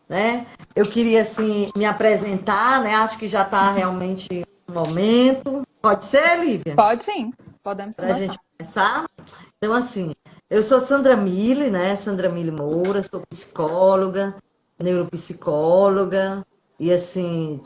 né? Eu queria, assim, me apresentar, né? Acho que já está realmente no momento. Pode ser, Lívia? Pode sim, podemos Para a gente começar. começar? Então, assim, eu sou Sandra Mille, né? Sandra Mille Moura, sou psicóloga, neuropsicóloga, e assim,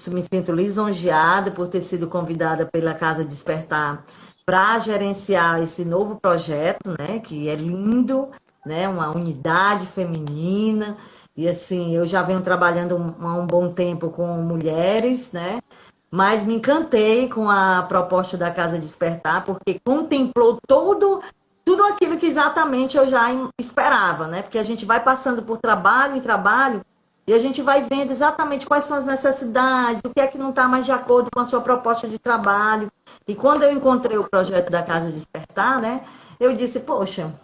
me sinto lisonjeada por ter sido convidada pela Casa Despertar para gerenciar esse novo projeto, né? Que é lindo, né? Uma unidade feminina. E assim, eu já venho trabalhando há um bom tempo com mulheres, né? Mas me encantei com a proposta da Casa Despertar, porque contemplou tudo aquilo que exatamente eu já esperava, né? Porque a gente vai passando por trabalho em trabalho e a gente vai vendo exatamente quais são as necessidades, o que é que não está mais de acordo com a sua proposta de trabalho. E quando eu encontrei o projeto da Casa Despertar, né? Eu disse, poxa,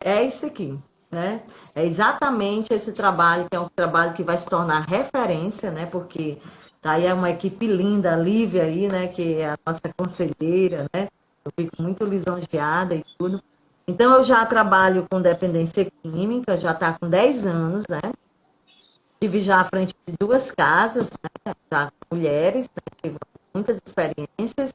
é isso aqui, né? É exatamente esse trabalho, que é um trabalho que vai se tornar referência, né? Porque tá aí uma equipe linda, a Lívia aí, né? Que é a nossa conselheira, né? Eu fico muito lisonjeada e tudo. Então, eu já trabalho com dependência química, já está com 10 anos, né? Tive já à frente de duas casas, né? Já com mulheres, né? Tive muitas experiências.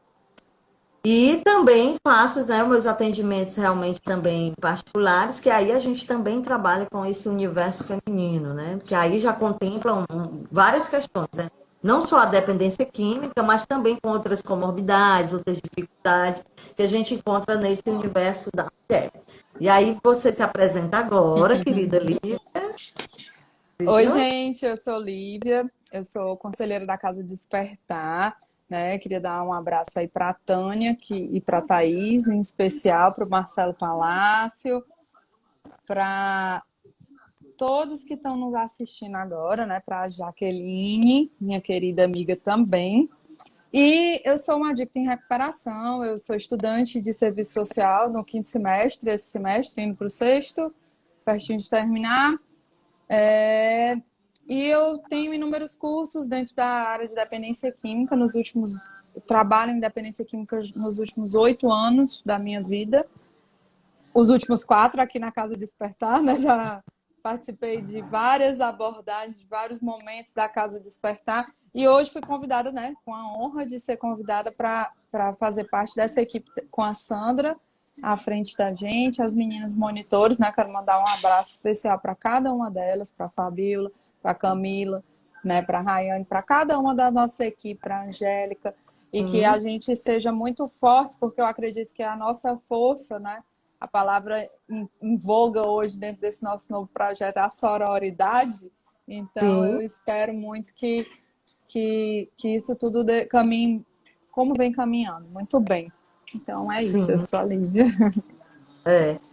E também faço, né, meus atendimentos realmente também particulares, que aí a gente também trabalha com esse universo feminino, né? Que aí já contemplam várias questões, né? Não só a dependência química, mas também com outras comorbidades, outras dificuldades que a gente encontra nesse universo da mulher. E aí você se apresenta agora, querida Lívia. Oi, Lívia. gente, eu sou Lívia, eu sou conselheira da Casa Despertar, né? Queria dar um abraço aí para a Tânia e para a Thaís, em especial para o Marcelo Palácio, para todos que estão nos assistindo agora, né? Para a Jaqueline, minha querida amiga também. E eu sou uma adicta em recuperação, eu sou estudante de serviço social no quinto semestre, esse semestre, indo para o sexto, pertinho de terminar. É, E eu tenho inúmeros cursos dentro da área de dependência química eu trabalho em dependência química nos últimos 8 anos da minha vida. Os últimos 4 aqui na Casa Despertar, né? Já participei de várias abordagens, de vários momentos da Casa Despertar. E hoje fui convidada, né? Com a honra de ser convidada para fazer parte dessa equipe com a Sandra à frente da gente, as meninas monitores, né? Quero mandar um abraço especial para cada uma delas, para a Fabíola, para a Camila, né? Para a Rayane, para cada uma da nossa equipe, para a Angélica, e que a Sim, gente seja muito forte, porque eu acredito que a nossa força, né? A palavra em voga hoje dentro desse nosso novo projeto é a sororidade. Então, sim, eu espero muito que isso tudo caminhe como vem caminhando. Muito bem. Então, é isso. Eu sim. sou a Lívia.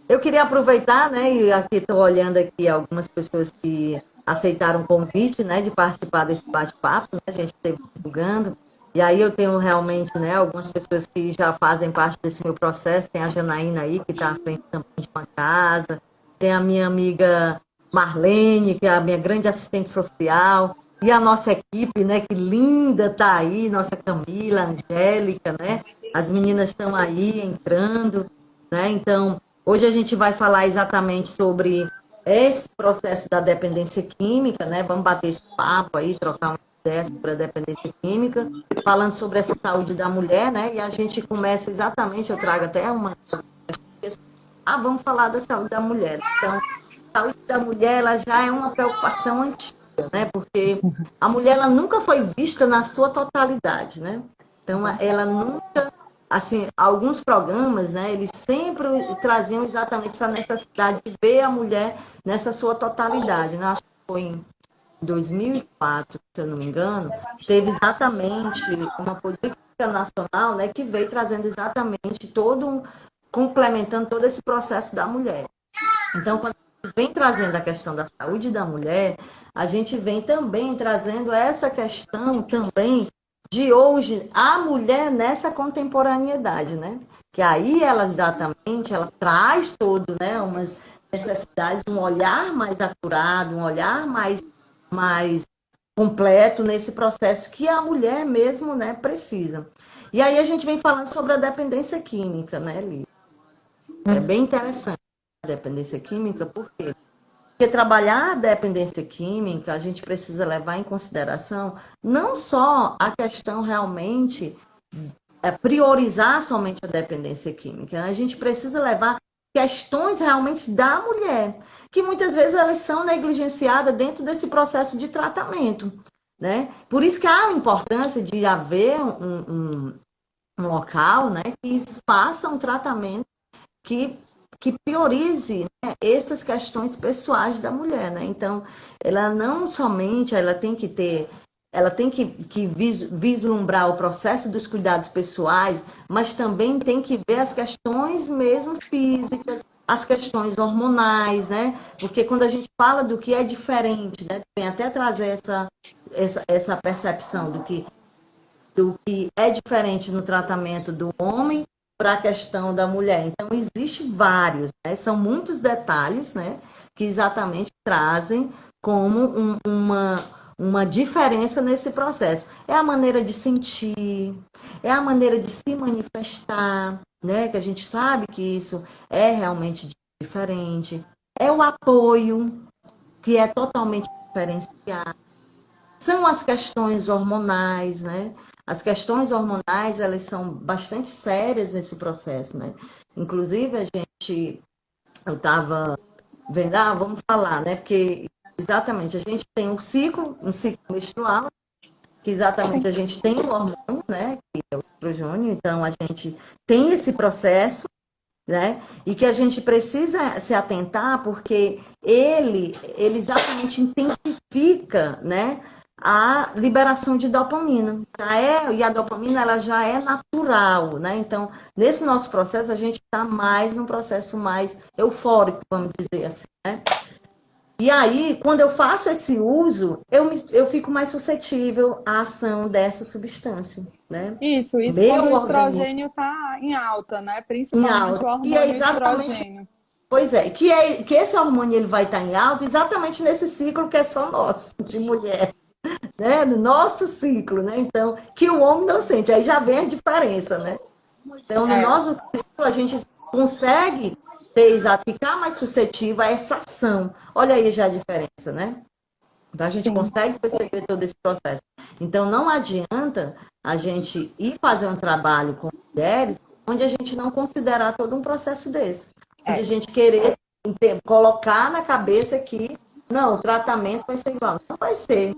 Eu queria aproveitar, né, e aqui estou olhando aqui algumas pessoas que aceitaram o convite, né, de participar desse bate-papo, né, a gente esteve divulgando, e aí eu tenho realmente, né, algumas pessoas que já fazem parte desse meu processo, tem a Janaína aí, que está à frente também de uma casa, tem a minha amiga Marlene, que é a minha grande assistente social, e a nossa equipe, né, que linda tá aí, nossa Camila, Angélica, né, as meninas estão aí entrando, né, então hoje a gente vai falar exatamente sobre esse processo da dependência química, né? Vamos bater esse papo aí, trocar uma ideia sobre a dependência química, falando sobre essa saúde da mulher, né? E a gente começa exatamente, eu trago até uma. Vamos falar da saúde da mulher. Então, a saúde da mulher, ela já é uma preocupação antiga, né? Porque a mulher, ela nunca foi vista na sua totalidade, né? Então, ela nunca, assim, alguns programas, né, eles sempre traziam exatamente essa necessidade de ver a mulher nessa sua totalidade, né? Acho que foi em 2004, se eu não me engano, teve exatamente uma política nacional, né, que veio trazendo exatamente complementando todo esse processo da mulher. Então, quando a gente vem trazendo a questão da saúde da mulher, a gente vem também trazendo essa questão também de hoje a mulher nessa contemporaneidade, né? Que aí ela exatamente ela traz todo, né, umas necessidades, um olhar mais acurado, um olhar mais completo nesse processo que a mulher mesmo, né, precisa. E aí a gente vem falando sobre a dependência química, né, Li? É bem interessante a dependência química, por quê? Porque trabalhar a dependência química, a gente precisa levar em consideração não só a questão realmente priorizar somente a dependência química, né? A gente precisa levar questões realmente da mulher, que muitas vezes elas são negligenciadas dentro desse processo de tratamento, né? Por isso que há a importância de haver um local, né, que faça um tratamento que, que priorize, né, essas questões pessoais da mulher, né? Então, ela não somente ela tem que ter, ela tem que vislumbrar o processo dos cuidados pessoais, mas também tem que ver as questões mesmo físicas, as questões hormonais, né? Porque quando a gente fala do que é diferente, né, vem até trazer essa percepção do que é diferente no tratamento do homem para a questão da mulher. Então, existe vários, né? São muitos detalhes, né, que exatamente trazem como uma diferença nesse processo. É a maneira de sentir, é a maneira de se manifestar, né, que a gente sabe que isso é realmente diferente. É o apoio, que é totalmente diferenciado. São as questões hormonais, né? As questões hormonais, elas são bastante sérias nesse processo, né? Inclusive, eu estava vendo, vamos falar, né? Porque exatamente, a gente tem um ciclo menstrual, que exatamente a gente tem o hormônio, né? Que é o estrogênio, então a gente tem esse processo, né? E que a gente precisa se atentar porque ele exatamente intensifica, né, a liberação de dopamina. E a dopamina ela já é natural, né? Então, nesse nosso processo, a gente está mais num processo mais eufórico, vamos dizer assim, né? E aí, quando eu faço esse uso, eu fico mais suscetível à ação dessa substância, né? Isso quando o Meu organismo estrogênio está em alta, né? em Principalmente alta. o E é hormônio exatamente. estrogênio. Pois é, que esse hormônio ele vai estar em alta exatamente nesse ciclo que é só nosso, de mulher, né? No nosso ciclo, né? Então, que o homem não sente, aí já vem a diferença, né? Então, no É, nosso ciclo, a gente consegue ter, ficar mais suscetível a essa ação. Olha aí já a diferença, né? Então, a gente sim. consegue perceber todo esse processo. Então, não adianta a gente ir fazer um trabalho com mulheres onde a gente não considerar todo um processo desse. Onde a É, gente querer colocar na cabeça que, não, o tratamento vai ser igual. Não vai ser.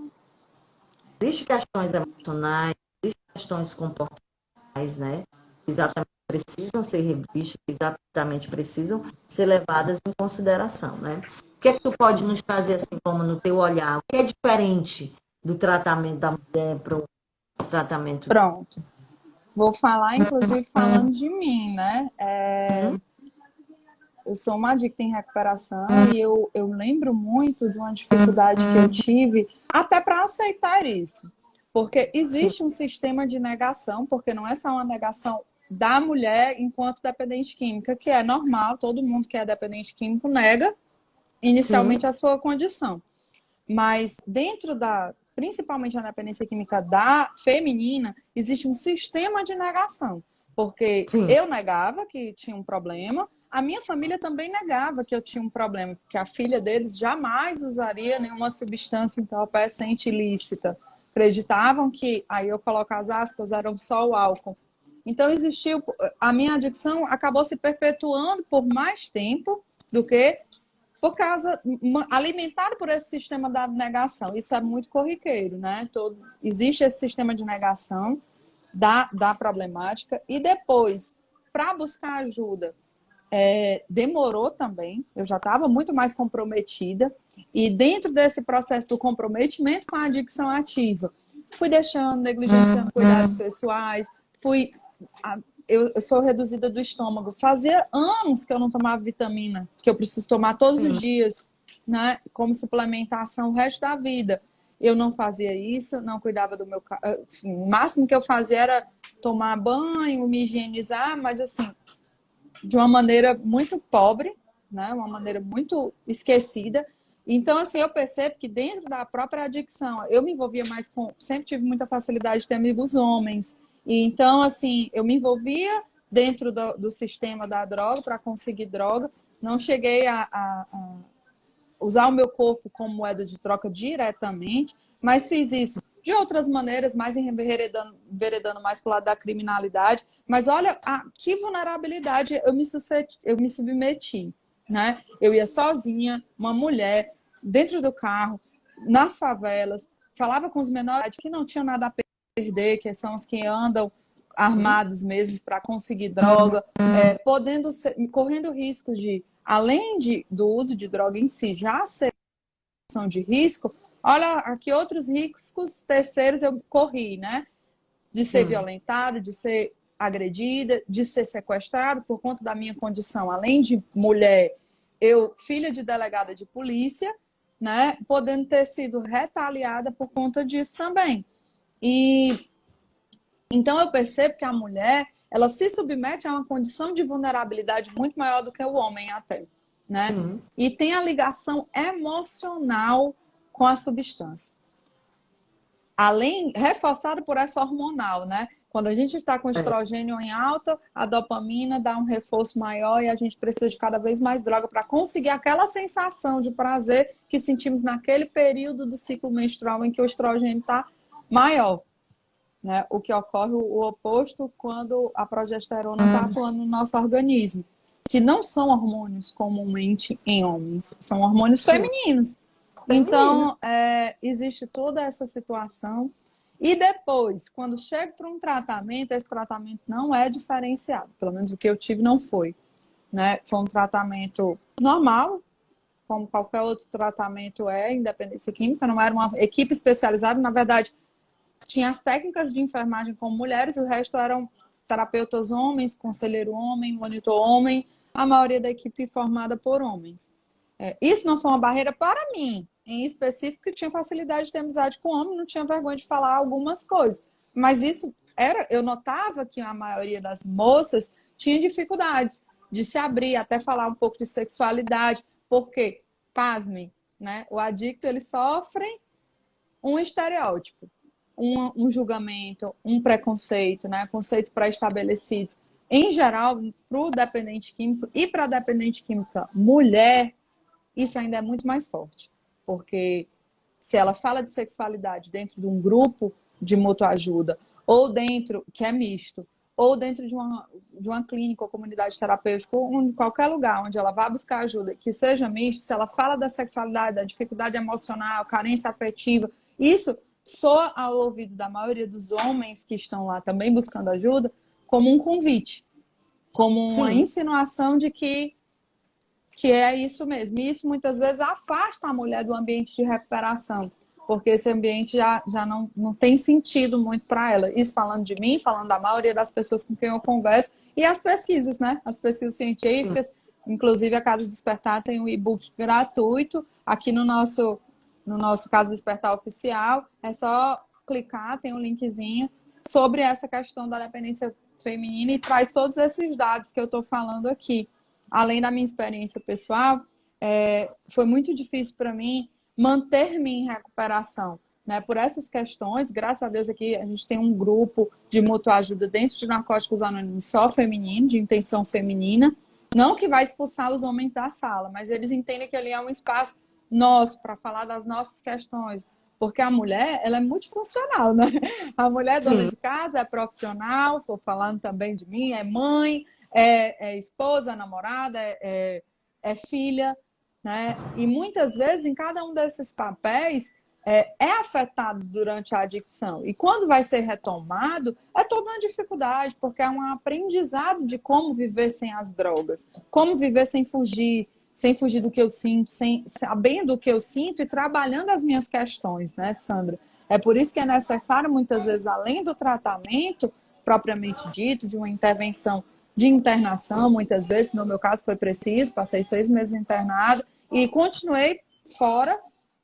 Existem questões emocionais, existem questões comportamentais, né? Que exatamente precisam ser revistas, que exatamente precisam ser levadas em consideração, né? O que é que tu pode nos trazer, assim, como no teu olhar? O que é diferente do tratamento da mulher para o tratamento? pronto. Vou falar, inclusive, falando de mim, né? Hum, Eu sou uma adicta em recuperação e eu lembro muito de uma dificuldade que eu tive até para aceitar isso. Porque sim, existe um sistema de negação, porque não é só uma negação da mulher enquanto dependente química, que é normal, todo mundo que é dependente químico nega sim, inicialmente a sua condição. Mas dentro da, principalmente na dependência química da feminina, existe um sistema de negação. Porque sim, eu negava que tinha um problema, a minha família também negava que eu tinha um problema, porque a filha deles jamais usaria nenhuma substância entorpecente ilícita. Acreditavam que, aí eu coloco as aspas, eram só o álcool. Então existiu, a minha adicção acabou se perpetuando por mais tempo do que por causa, alimentado por esse sistema da negação. Isso é muito corriqueiro, né? Existe esse sistema de negação da problemática e depois, para buscar ajuda, demorou também, eu já estava muito mais comprometida e dentro desse processo do comprometimento com a adicção ativa, fui deixando, negligenciando cuidados pessoais, fui eu sou reduzida do estômago. Fazia anos que eu não tomava vitamina, que eu preciso tomar todos os sim, dias, né, como suplementação o resto da vida. Eu não fazia isso, não cuidava do meu... Assim, o máximo que eu fazia era tomar banho, me higienizar, mas assim, de uma maneira muito pobre, né, uma maneira muito esquecida. Então, assim, eu percebo que dentro da própria adicção, eu me envolvia mais com... Sempre tive muita facilidade de ter amigos homens. E então, assim, eu me envolvia dentro do sistema da droga para conseguir droga. Não cheguei a usar o meu corpo como moeda de troca diretamente, mas fiz isso de outras maneiras, mais enveredando mais para o lado da criminalidade. Mas olha que vulnerabilidade eu me submeti, né? Eu ia sozinha, uma mulher, dentro do carro, nas favelas, falava com os menores que não tinham nada a perder, que são os que andam armados mesmo para conseguir droga, correndo risco de, além do uso de droga em si, já ser de risco, olha aqui outros riscos terceiros eu corri, né? De ser violentada, de ser agredida, de ser sequestrada por conta da minha condição, além de mulher, eu filha de delegada de polícia, né? Podendo ter sido retaliada por conta disso também. E então eu percebo que a mulher, ela se submete a uma condição de vulnerabilidade muito maior do que o homem até, né? E tem a ligação emocional com a substância. Além, reforçado por essa hormonal, né? Quando a gente está com estrogênio em alta, a dopamina dá um reforço maior e a gente precisa de cada vez mais droga para conseguir aquela sensação de prazer que sentimos naquele período do ciclo menstrual em que o estrogênio está maior. Né? O que ocorre o oposto quando a progesterona está atuando no nosso organismo, que não são hormônios comumente em homens, são hormônios femininos. Então, existe toda essa situação. E depois, quando chega para um tratamento, esse tratamento não é diferenciado. Pelo menos o que eu tive não foi. Né? Foi um tratamento normal, como qualquer outro tratamento em dependência química. Não era uma equipe especializada. Na verdade, tinha as técnicas de enfermagem com mulheres, o resto eram terapeutas homens, conselheiro homem, monitor homem, a maioria da equipe formada por homens. Isso não foi uma barreira para mim, em específico, que tinha facilidade de ter amizade com homem, não tinha vergonha de falar algumas coisas. Mas isso eu notava que a maioria das moças tinha dificuldades de se abrir, até falar um pouco de sexualidade, porque, pasmem, né? O adicto, ele sofre um estereótipo. Um julgamento, um preconceito, né? Conceitos pré-estabelecidos. Em geral, para o dependente químico e para a dependente química mulher, isso ainda é muito mais forte. Porque se ela fala de sexualidade dentro de um grupo de mútua ajuda, ou dentro, que é misto, ou dentro de uma clínica ou comunidade terapêutica, ou em qualquer lugar onde ela vá buscar ajuda, que seja misto, se ela fala da sexualidade, da dificuldade emocional, carência afetiva, isso soa ao ouvido da maioria dos homens que estão lá também buscando ajuda como um convite, como uma insinuação de que é isso mesmo. E isso muitas vezes afasta a mulher do ambiente de recuperação, porque esse ambiente já não tem sentido muito para ela. Isso falando de mim, falando da maioria das pessoas com quem eu converso, e as pesquisas, né? As pesquisas científicas, inclusive a Casa Despertar tem um e-book gratuito aqui no nosso Caso Despertar Oficial, é só clicar, tem um linkzinho sobre essa questão da dependência feminina e traz todos esses dados que eu estou falando aqui. Além da minha experiência pessoal, foi muito difícil para mim manter-me em recuperação, né? Por essas questões, graças a Deus aqui a gente tem um grupo de mútua ajuda dentro de Narcóticos Anônimos só feminino, de intenção feminina, não que vai expulsar os homens da sala, mas eles entendem que ali é um espaço nosso para falar das nossas questões, porque a mulher, ela é multifuncional, né? A mulher é dona de casa, é profissional, estou falando também de mim, é mãe, é esposa, namorada, é filha, né? E muitas vezes, em cada um desses papéis, é afetado durante a adicção. E quando vai ser retomado, é toda uma dificuldade, porque é um aprendizado de como viver sem as drogas, como viver sem fugir do que eu sinto, sabendo o que eu sinto e trabalhando as minhas questões, né, Sandra? É por isso que é necessário, muitas vezes, além do tratamento propriamente dito, de uma intervenção de internação, muitas vezes, no meu caso foi preciso, passei 6 meses internado e continuei fora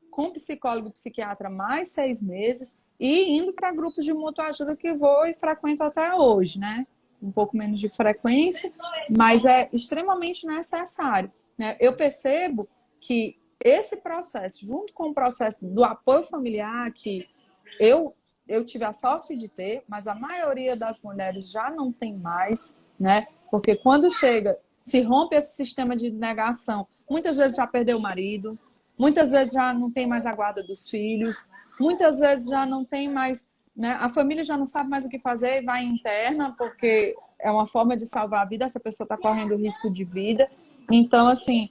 com psicólogo e psiquiatra mais 6 meses e indo para grupos de mútua ajuda que vou e frequento até hoje, né? Um pouco menos de frequência, mas é extremamente necessário. Eu percebo que esse processo, junto com o processo do apoio familiar, que eu tive a sorte de ter, mas a maioria das mulheres já não tem mais, né? Porque quando se rompe esse sistema de negação, muitas vezes já perdeu o marido, muitas vezes já não tem mais a guarda dos filhos, muitas vezes já não tem mais, né? A família já não sabe mais o que fazer e vai interna, porque é uma forma de salvar a vida, essa pessoa está correndo risco de vida. Então, assim,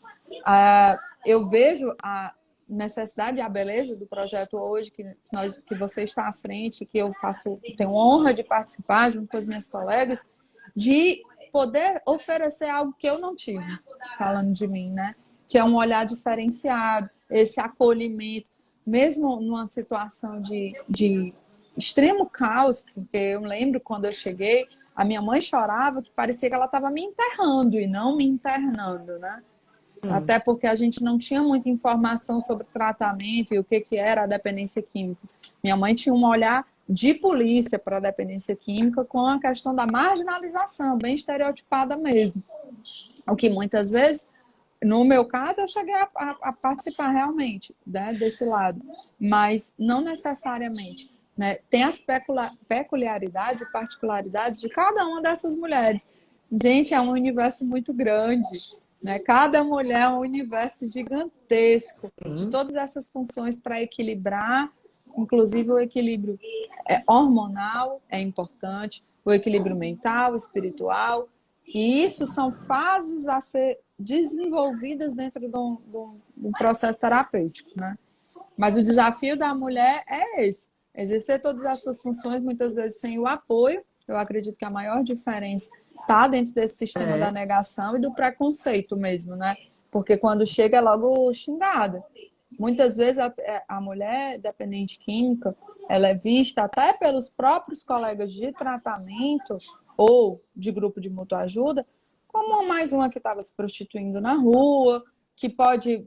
eu vejo a necessidade e a beleza do projeto hoje, que você está à frente, que eu tenho honra de participar junto com as minhas colegas, de poder oferecer algo que eu não tive, falando de mim, né? Que é um olhar diferenciado, esse acolhimento, mesmo numa situação de extremo caos, porque eu lembro quando eu cheguei, a minha mãe chorava que parecia que ela estava me enterrando e não me internando, né? Até porque a gente não tinha muita informação sobre tratamento e o que era a dependência química. Minha mãe tinha um olhar de polícia para a dependência química com a questão da marginalização, bem estereotipada mesmo. O que muitas vezes, no meu caso, eu cheguei a participar realmente, né, desse lado, mas não necessariamente. Né? Tem as peculiaridades e particularidades de cada uma dessas mulheres. Gente, é um universo muito grande. Né? Cada mulher é um universo gigantesco de todas essas funções para equilibrar, inclusive o equilíbrio hormonal é importante, o equilíbrio mental, espiritual, e isso são fases a ser desenvolvidas dentro de um processo terapêutico, né? Mas o desafio da mulher é esse, exercer todas as suas funções, muitas vezes sem o apoio. Eu acredito que a maior diferença está dentro desse sistema da negação e do preconceito mesmo, né? Porque quando chega é logo xingada. Muitas vezes a mulher dependente química, ela é vista até pelos próprios colegas de tratamento ou de grupo de mutua ajuda como mais uma que estava se prostituindo na rua, que pode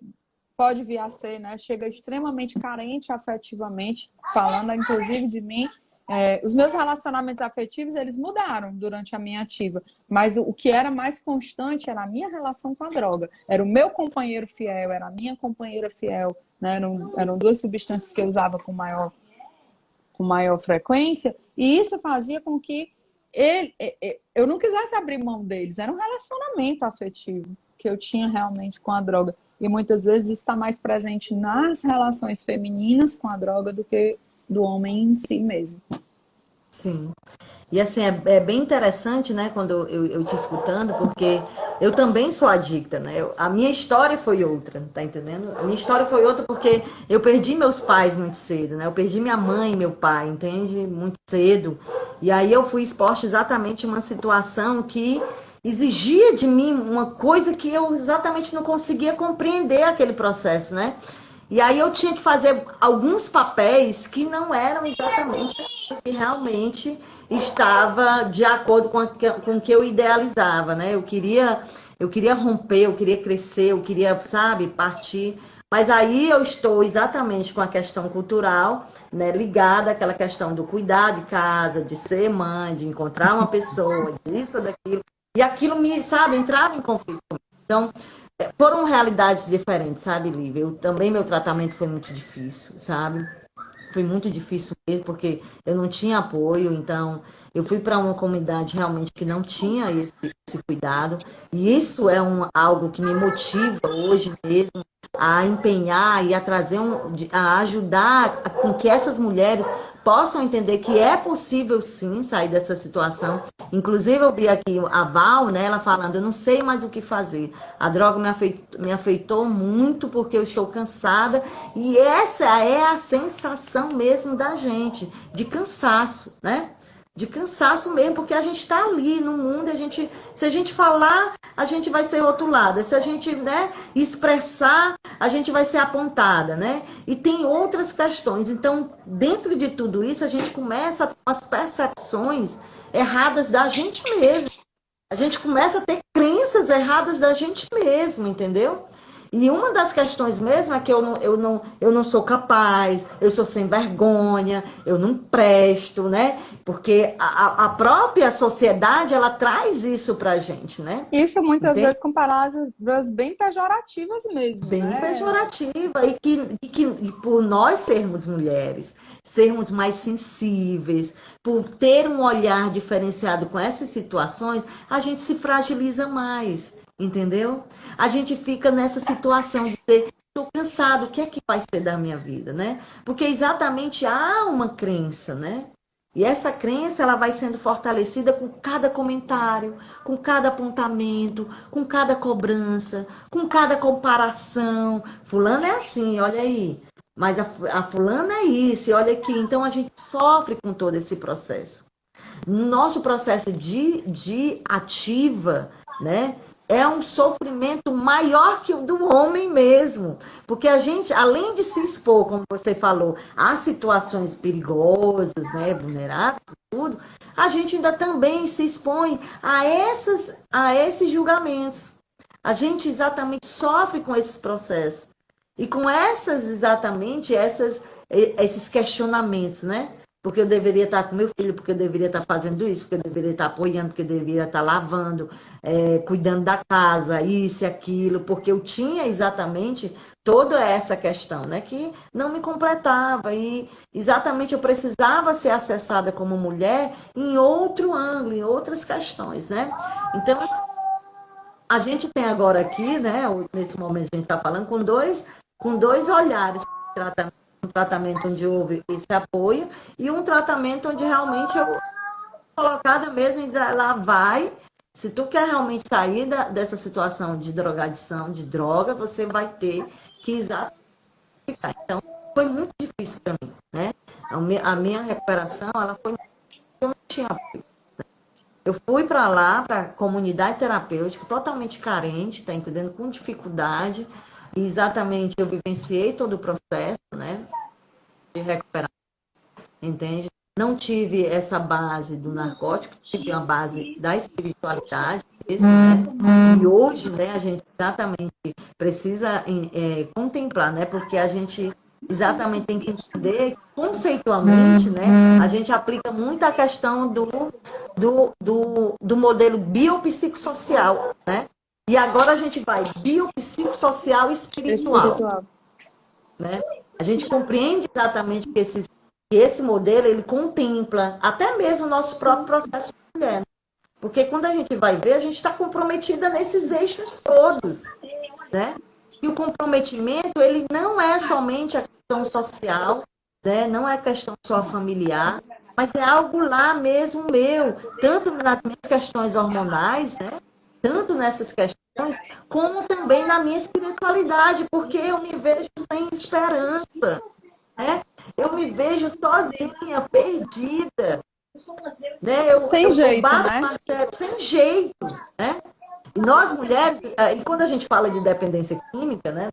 vir a ser, né? Chega extremamente carente afetivamente, falando inclusive de mim. Os meus relacionamentos afetivos, eles mudaram durante a minha ativa, mas o que era mais constante era a minha relação com a droga. Era o meu companheiro fiel, era a minha companheira fiel, né? Eram duas substâncias que eu usava com maior frequência, e isso fazia com que eu não quisesse abrir mão deles. Era um relacionamento afetivo que eu tinha realmente com a droga. E muitas vezes isso está mais presente nas relações femininas com a droga do que do homem em si mesmo. Sim. E assim, é bem interessante, né, quando eu te escutando, porque eu também sou adicta, né? A minha história foi outra, tá entendendo? A minha história foi outra porque eu perdi meus pais muito cedo, né? Eu perdi minha mãe e meu pai, entende? Muito cedo. E aí eu fui exposta exatamente a uma situação que exigia de mim uma coisa que eu exatamente não conseguia compreender aquele processo, né? E aí eu tinha que fazer alguns papéis que não eram exatamente o que realmente estava de acordo com o que eu idealizava, né? Eu queria romper, eu queria crescer, eu queria, sabe, partir. Mas aí eu estou exatamente com a questão cultural, né, ligada àquela questão do cuidar de casa, de ser mãe, de encontrar uma pessoa, disso, daquilo. E aquilo me, sabe, entrava em conflito. Então, foram realidades diferentes, sabe, Lívia? Também meu tratamento foi muito difícil, sabe? Foi muito difícil mesmo, porque eu não tinha apoio, então eu fui para uma comunidade realmente que não tinha esse cuidado, e isso é algo que me motiva hoje mesmo a empenhar e a trazer a ajudar com que essas mulheres possam entender que é possível sim sair dessa situação. Inclusive eu vi aqui a Val, né, ela falando, eu não sei mais o que fazer. A droga me afetou muito porque eu estou cansada, e essa é a sensação mesmo da gente, de cansaço, né? De cansaço mesmo, porque a gente está ali no mundo, se a gente falar, a gente vai ser rotulada, se a gente, né, expressar, a gente vai ser apontada, né? E tem outras questões. Então, dentro de tudo isso, a gente começa a ter umas percepções erradas da gente mesmo. A gente começa a ter crenças erradas da gente mesmo, entendeu? E uma das questões mesmo é que eu não sou capaz, eu sou sem vergonha, eu não presto, né? Porque a própria sociedade, ela traz isso pra gente, né? Isso muitas Entende? vezes com palavras bem pejorativas mesmo, Bem né? pejorativa, e por nós sermos mulheres, sermos mais sensíveis, por ter um olhar diferenciado com essas situações, a gente se fragiliza mais, entendeu? A gente fica nessa situação de ter estou cansado, o que é que vai ser da minha vida, né? Porque exatamente há uma crença, né? E essa crença, ela vai sendo fortalecida com cada comentário, com cada apontamento, com cada cobrança, com cada comparação. Fulano é assim, olha aí. Mas a fulana é isso, e olha aqui. Então a gente sofre com todo esse processo. Nosso processo de ativa, né? É um sofrimento maior que o do homem mesmo. Porque a gente, além de se expor, como você falou, a situações perigosas, né, vulneráveis, tudo, a gente ainda também se expõe a esses julgamentos. A gente exatamente sofre com esses processos. E com esses questionamentos, né? Porque eu deveria estar com meu filho, porque eu deveria estar fazendo isso, porque eu deveria estar apoiando, porque eu deveria estar lavando, cuidando da casa, isso e aquilo, porque eu tinha exatamente toda essa questão, né, que não me completava e exatamente eu precisava ser acessada como mulher em outro ângulo, em outras questões, né? Então, a gente tem agora aqui, né, nesse momento a gente está falando com dois olhares de tratamento, um tratamento onde houve esse apoio e um tratamento onde realmente eu colocada mesmo e lá vai. Se tu quer realmente sair dessa situação de drogadição, de droga, você vai ter que exatamente. Então, foi muito difícil para mim, né? A minha recuperação, ela foi eu não tinha apoio. Eu fui para lá, para a comunidade terapêutica, totalmente carente, tá entendendo? Com dificuldade. E exatamente eu vivenciei todo o processo, né? De recuperação, entende? Não tive essa base do narcótico, tive uma base da espiritualidade mesmo, né? E hoje, né, a gente exatamente precisa contemplar, né? Porque a gente exatamente tem que entender conceitualmente, né? A gente aplica muito a questão do modelo biopsicossocial, né? E agora a gente vai biopsicossocial espiritual, Espiritual. né? A gente compreende exatamente que esse modelo, ele contempla até mesmo o nosso próprio processo de mulher, né? Porque quando a gente vai ver, a gente está comprometida nesses eixos todos, né? E o comprometimento, ele não é somente a questão social, né? Não é questão só familiar, mas é algo lá mesmo meu, tanto nas minhas questões hormonais, né? Tanto nessas questões, como também na minha espiritualidade, porque eu me vejo sem esperança, né? Eu me vejo sozinha, perdida, né? Sem Eu jeito, bato né? martelo sem jeito, né? E nós mulheres, e quando a gente fala de dependência química, né?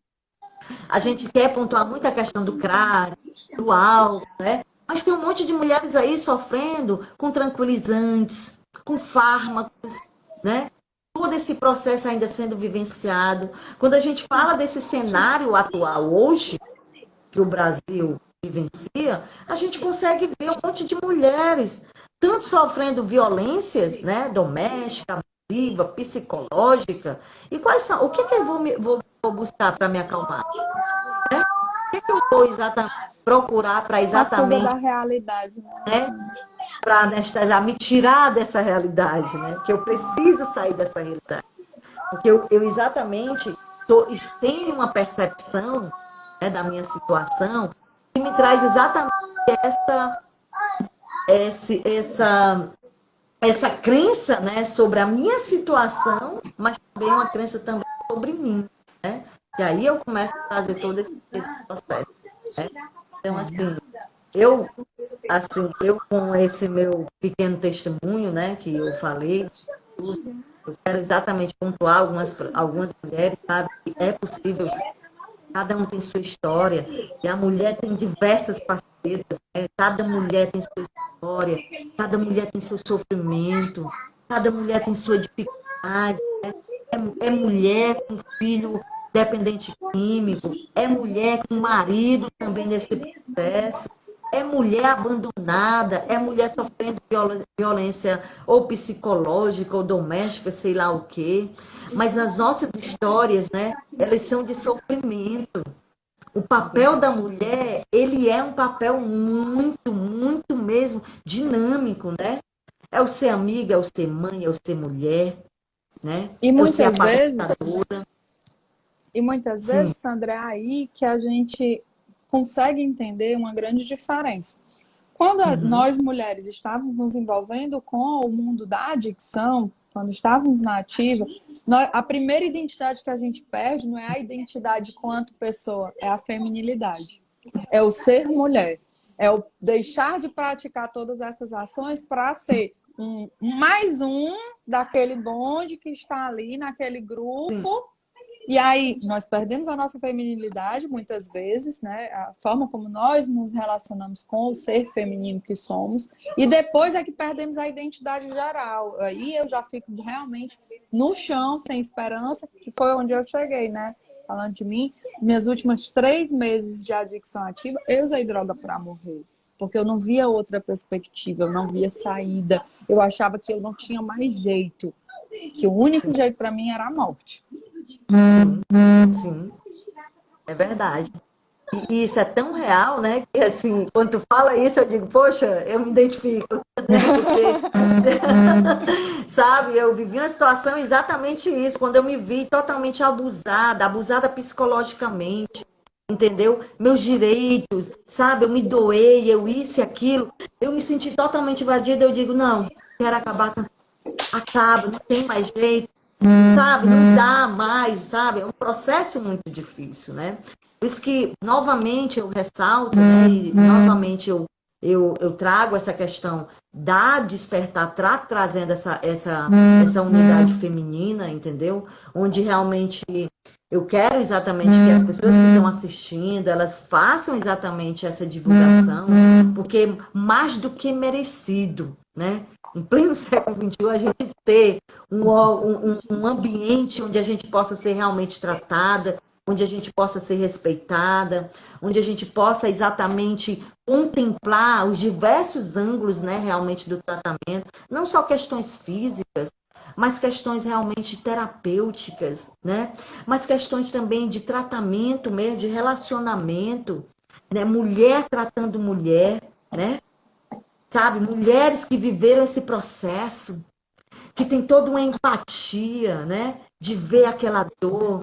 A gente quer pontuar muito a questão do crack, do álcool, né? Mas tem um monte de mulheres aí sofrendo com tranquilizantes, com fármacos, né? Todo esse processo ainda sendo vivenciado. Quando a gente fala desse cenário atual hoje, que o Brasil vivencia, a gente consegue ver um monte de mulheres, tanto sofrendo violências, né, doméstica, abusiva, psicológica. E quais são? O que, que eu vou buscar para me acalmar? Né? O que, que eu vou exatamente procurar para A fuga exatamente, da realidade, né? né, para anestesiar, me tirar dessa realidade, né? Que eu preciso sair dessa realidade. Porque eu exatamente tenho uma percepção, né, da minha situação que me traz exatamente essa, essa, essa crença, né, sobre a minha situação, mas também uma crença também sobre mim, né? E aí eu começo a trazer todo esse processo, né? Então, eu com esse meu pequeno testemunho, né, que eu falei, eu quero exatamente pontuar algumas mulheres, sabe, que é possível. Cada um tem sua história, e a mulher tem diversas facetas, né? Cada mulher tem sua história, cada mulher tem seu sofrimento, cada mulher tem sua dificuldade. É mulher com filho dependente químico, é mulher com marido também nesse processo, é mulher abandonada, é mulher sofrendo violência ou psicológica ou doméstica, sei lá o quê. Mas as nossas histórias, né, elas são de sofrimento. O papel da mulher, ele é um papel muito, muito mesmo dinâmico, né? É o ser amiga, é o ser mãe, é o ser mulher, né? E É o ser muitas vezes apaixonadora. E muitas Sim. vezes, Sandra, é aí que a gente consegue entender uma grande diferença. Quando Uhum. nós mulheres estávamos nos envolvendo com o mundo da adicção, quando estávamos na ativa, a primeira identidade que a gente perde não é a identidade quanto pessoa, é a feminilidade. É o ser mulher. É o deixar de praticar todas essas ações para ser mais um daquele bonde que está ali naquele Sim. grupo. E aí, nós perdemos a nossa feminilidade muitas vezes, né? A forma como nós nos relacionamos com o ser feminino que somos. E depois é que perdemos a identidade geral. Aí eu já fico realmente no chão, sem esperança, que foi onde eu cheguei, né? Falando de mim, minhas últimas 3 meses de adicção ativa, eu usei droga para morrer. Porque eu não via outra perspectiva, eu não via saída. Eu achava que eu não tinha mais jeito. Que o único jeito para mim era a morte. Sim, sim, é verdade. E isso é tão real, né? Que assim, quando tu fala isso, eu digo, poxa, eu me identifico, né? Porque, sabe, eu vivi uma situação exatamente isso, quando eu me vi totalmente abusada, abusada psicologicamente, entendeu? Meus direitos, sabe? Eu me doei, eu isso e aquilo, eu me senti totalmente invadida, eu digo, não, quero acabar com acaba, não tem mais jeito, sabe? Não dá mais, sabe? É um processo muito difícil, né? Por isso que, novamente, eu ressalto, né? E novamente eu trago essa questão da despertar, trazendo essa unidade feminina, entendeu? Onde realmente eu quero exatamente que as pessoas que estão assistindo, elas façam exatamente essa divulgação, porque mais do que merecido, né? Em pleno século XXI, a gente ter um ambiente onde a gente possa ser realmente tratada, onde a gente possa ser respeitada, onde a gente possa exatamente contemplar os diversos ângulos, né, realmente do tratamento, não só questões físicas, mas questões realmente terapêuticas, né? Mas questões também de tratamento mesmo, de relacionamento, né? Mulher tratando mulher, né? Sabe? Mulheres que viveram esse processo, que tem toda uma empatia, né? De ver aquela dor,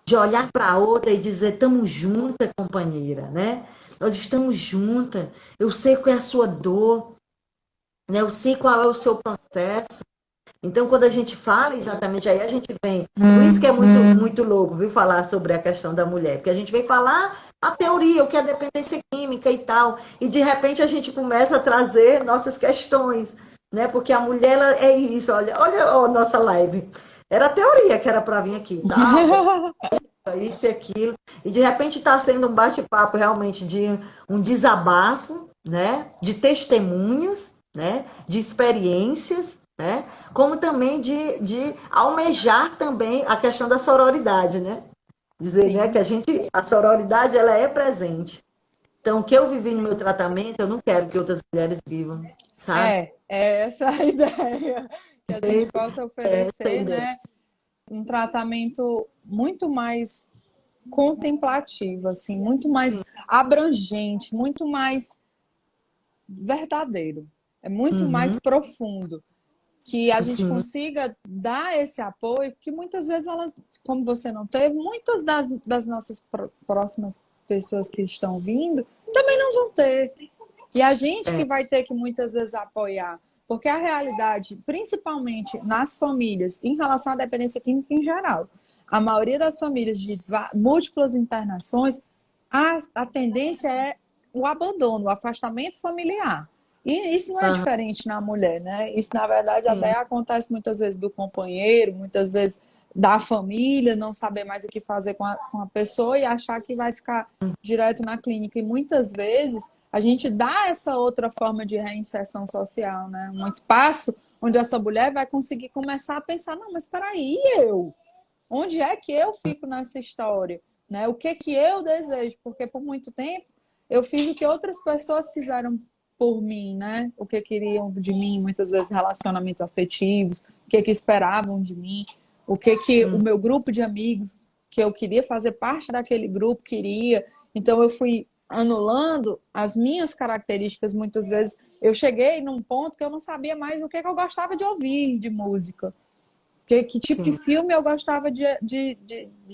de olhar para a outra e dizer, estamos juntas, companheira, né? Nós estamos juntas, eu sei qual é a sua dor, né? Eu sei qual é o seu processo. Então, quando a gente fala exatamente aí, a gente vem. Por isso que é muito louco, viu, falar sobre a questão da mulher, porque a gente vem falar a teoria, o que é dependência química e tal, e de repente a gente começa a trazer nossas questões, né? Porque a mulher ela é isso, olha a nossa live. Era a teoria que era para vir aqui, tá? Isso e aquilo. E de repente está sendo um bate-papo realmente de um desabafo, né? De testemunhos, né? De experiências, né? Como também de almejar também a questão da sororidade, né? Dizer, né, que Sim. a sororidade, ela é presente. Então, o que eu vivi no meu tratamento, eu não quero que outras mulheres vivam, sabe? É essa a ideia, que a gente possa É essa a oferecer, ideia. né, um tratamento muito mais contemplativo, assim, muito Sim. mais abrangente, muito mais verdadeiro, é muito mais Uhum. profundo, que a gente Sim. consiga dar esse apoio, que muitas vezes elas, como você não teve, muitas das nossas próximas pessoas que estão vindo também não vão ter. E a gente É. que vai ter que muitas vezes apoiar, porque a realidade, principalmente nas famílias, em relação à dependência química em geral, a maioria das famílias de múltiplas internações, a tendência é o abandono, o afastamento familiar. E isso não é Aham. diferente na mulher, né? Isso, na verdade, até Sim. acontece muitas vezes do companheiro, muitas vezes da família, não saber mais o que fazer com a pessoa e achar que vai ficar direto na clínica. E muitas vezes a gente dá essa outra forma de reinserção social, né? Um espaço onde essa mulher vai conseguir começar a pensar, não, mas espera aí, eu? Onde é que eu fico nessa história? Né? O que que eu desejo? Porque por muito tempo eu fiz o que outras pessoas quiseram por mim, né? O que queriam de mim, muitas vezes relacionamentos afetivos, o que esperavam de mim, o que o meu grupo de amigos, que eu queria fazer parte daquele grupo, queria. Então eu fui anulando as minhas características muitas vezes. Eu cheguei num ponto que eu não sabia mais o que eu gostava de ouvir de música. Que tipo de sim, filme eu gostava de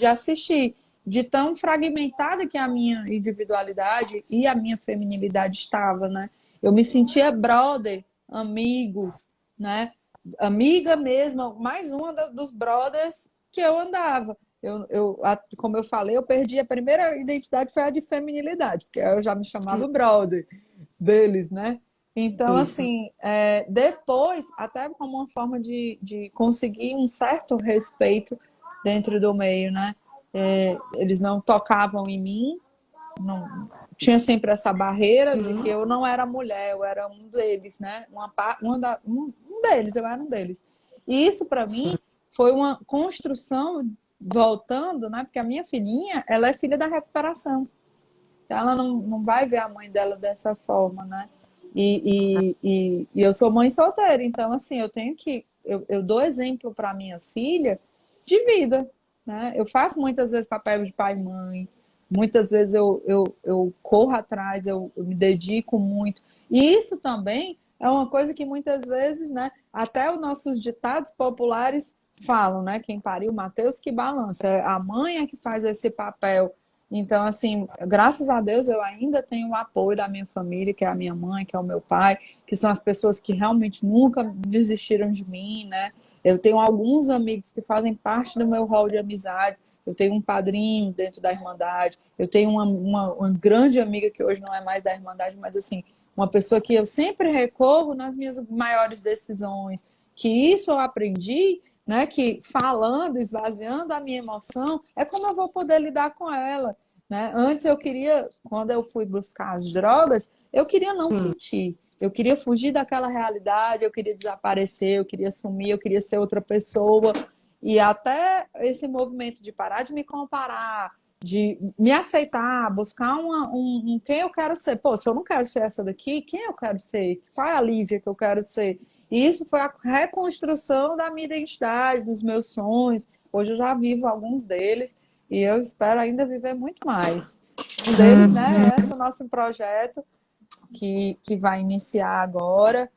assistir, de tão fragmentada que a minha individualidade e a minha feminilidade estava, né? Eu me sentia brother, amigos, né? Amiga mesmo, mais uma dos brothers que eu andava. Como eu falei, eu perdi a primeira identidade foi a de feminilidade, porque eu já me sim, chamava brother deles, né? Então, isso. assim, depois, até como uma forma de conseguir um certo respeito dentro do meio, né? Eles não tocavam em mim, não tinha sempre essa barreira de que Sim, eu não era mulher, eu era um deles, né? Um deles, eu era um deles. E isso para sim, mim foi uma construção voltando, né? Porque a minha filhinha, ela é filha da recuperação. Então ela não vai ver a mãe dela dessa forma, né? E eu sou mãe solteira, então assim, eu tenho que. Eu dou exemplo para minha filha de vida, né? Eu faço muitas vezes papel de pai e mãe, muitas vezes eu corro atrás, eu me dedico muito. E isso também é uma coisa que muitas vezes, né? Até os nossos ditados populares falam, né? Quem pariu Mateus que balança. A mãe é que faz esse papel. Então, assim, graças a Deus eu ainda tenho o apoio da minha família, que é a minha mãe, que é o meu pai, que são as pessoas que realmente nunca desistiram de mim, né? Eu tenho alguns amigos que fazem parte do meu rol de amizade. Eu tenho um padrinho dentro da Irmandade, eu tenho uma grande amiga que hoje não é mais da Irmandade, mas assim, uma pessoa que eu sempre recorro nas minhas maiores decisões, que isso eu aprendi, né, que falando, esvaziando a minha emoção, é como eu vou poder lidar com ela, né? Antes eu queria, quando eu fui buscar as drogas, eu queria não sim. sentir, eu queria fugir daquela realidade, eu queria desaparecer, eu queria sumir, eu queria ser outra pessoa. E até esse movimento de parar de me comparar, de me aceitar, buscar quem eu quero ser. Pô, se eu não quero ser essa daqui, quem eu quero ser? Qual é a Lívia que eu quero ser? E isso foi a reconstrução da minha identidade, dos meus sonhos. Hoje eu já vivo alguns deles e eu espero ainda viver muito mais. Um deles, né, é esse nosso projeto que vai iniciar agora.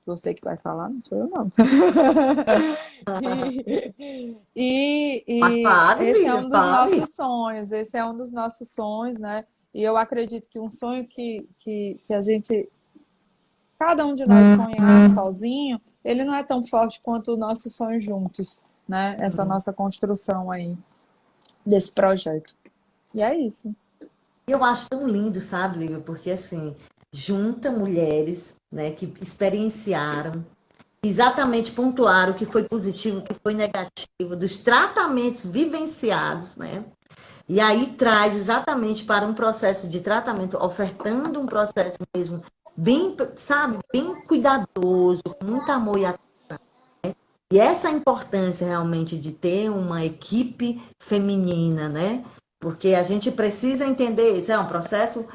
Você que vai falar, não sou eu, não. Mas E fale, esse é Lívia, um dos fale. nossos sonhos, esse é um dos nossos sonhos, né? E eu acredito que um sonho que a gente, cada um de nós sonhar sozinho, ele não é tão forte quanto o nosso sonho juntos, né? Essa nossa construção aí desse projeto. E é isso. Eu acho tão lindo, sabe, Lívia? Porque assim, junta mulheres, né, que experienciaram, exatamente pontuaram o que foi positivo, o que foi negativo, dos tratamentos vivenciados, né? E aí traz exatamente para um processo de tratamento, ofertando um processo mesmo bem, sabe, bem cuidadoso, com muito amor e e essa importância realmente de ter uma equipe feminina, né? Porque a gente precisa entender isso, é um processo